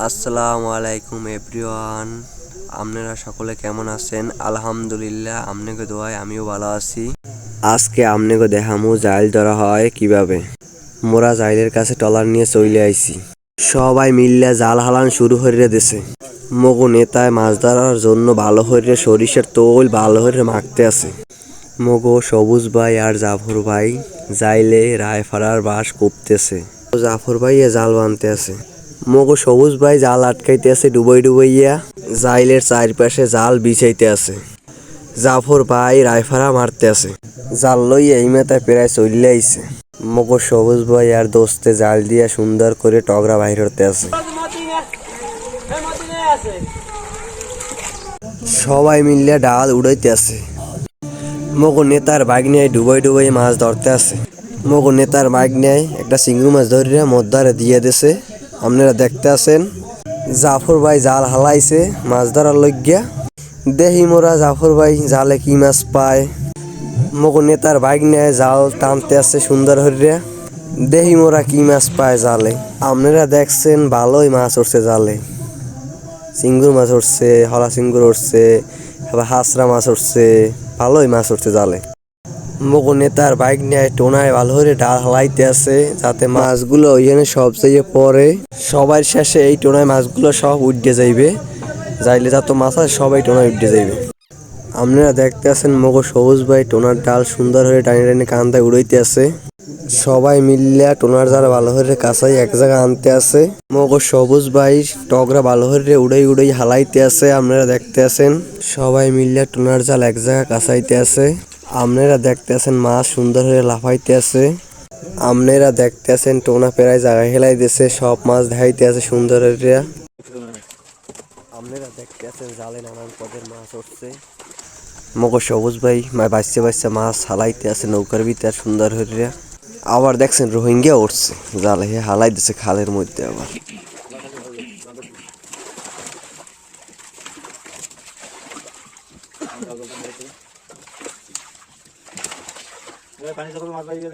আসসালামু আলাইকুম এভরিওয়ান, আপনারা সকলে কেমন আছেন? আলহামদুলিল্লাহ, আপনাকে দোয়ায় আমিও ভালো আছি। আজকে আপনাকে দেখামু জাইল ধরা হয় কিভাবে। মোরা জাইলের কাছে টলার নিয়ে চলে আইছি। সবাই মিললে জাল হালান শুরু হইরে দিছে। মগো নেতায় মাছ ধরার জন্য ভালো হইরে সরিষার তোল ভালো হইরে মাখতে আছে। মগো সবুজ ভাই আর জাফর ভাই জাইলে রায়ফারার বাঁশ কোপতেছে। জাফর ভাই জাল বানতে আছে। মগো সবুজ ভাই জাল আটকাইতে আছে ডুবাইয়া। জাইলের চারপাশে জাল বিছাইতে আছে। জাফর ভাই রায়ফারা মারতে আছে। জাল লইয়া এই মেতায় প্রায় চলে আইছে। মগো সবুজ ভাই আর দোস্তে জাল দিয়া সুন্দর করে টগরা বাহির হতে আছে। সবাই মিলিয়া ডাল উড়াইতে আছে। মগো নেতার বাইক নিয়ে ডুবাই মাছ ধরতে আছে। মগো নেতার বাইক নিয়ে একটা চিংড়ি মাছ ধরিয়া মদ্দারে দিয়ে দিছে। আপনারা দেখতে আছেন। জাফর ভাই জাল হালাইছে মাছ ধরার লইগিয়া। দেহি মোরা জাফর ভাই জালে কি মাছ পায়। মগো নেতার বাইক নিয়ে জাল টানতে আছে সুন্দর হরিয়া। দেহি মোরা কি মাছ পায় জালে। আপনারা দেখছেন ভালোই মাছ উঠছে জালে। চিংড়ি মাছ উঠছে, হলা চিংড়ি উঠছে, আবার হাঁসরা মাছ উঠছে, ভালোই মাছ উঠছে জালে। মগো নেতার বাইক নিয়ে টোনায় ভালো করে ডাল হালাইতে আছে যাতে মাছগুলো ওইখানে সব চাইয়ে পরে। সবার শেষে এই টোনায় মাছগুলো সব উঠে যাইবে। যাইলে যত মাছ আছে সবাই টোনায় উঠে যাইবে। আপনারা দেখতে আছেন মগো সবুজ ভাই টোনার ডাল সুন্দর হয়ে টানি টানি কান্দায় উড়াইতে আছে। সবাই মিললে টোনার জাল ভালো হয়ে কাছাই এক জায়গায় আনতে আছে। মগো সবুজ ভাই টগরা ভালো হয়ে উড়াই হালাইতে আছে। আপনারা দেখতে আছেন সবাই মিললে টোনার জাল এক জায়গায় কাছাইতে আছে। আপনারা দেখতে আছেন মাছ সুন্দর হয়ে লাফাইতে আছে। আপনারা দেখতে আছেন টোনা প্রায় জায়গায় হেলাই দিয়েছে, সব মাছ দেখাইতে আছে সুন্দর হইয়া। আপনারা দেখতে আছেন জালে নানান পদের মাছ উঠছে। মগো সবুজ ভাই বাচ্চা মাছ হালাইতে আছে নৌকার ভিতরে সুন্দর হইয়া। আবার দেখছেন রোহিঙ্গা উঠছে জালে হালাই দিছে খালের মধ্যে। আবার পানি যখন মাছ বাইরে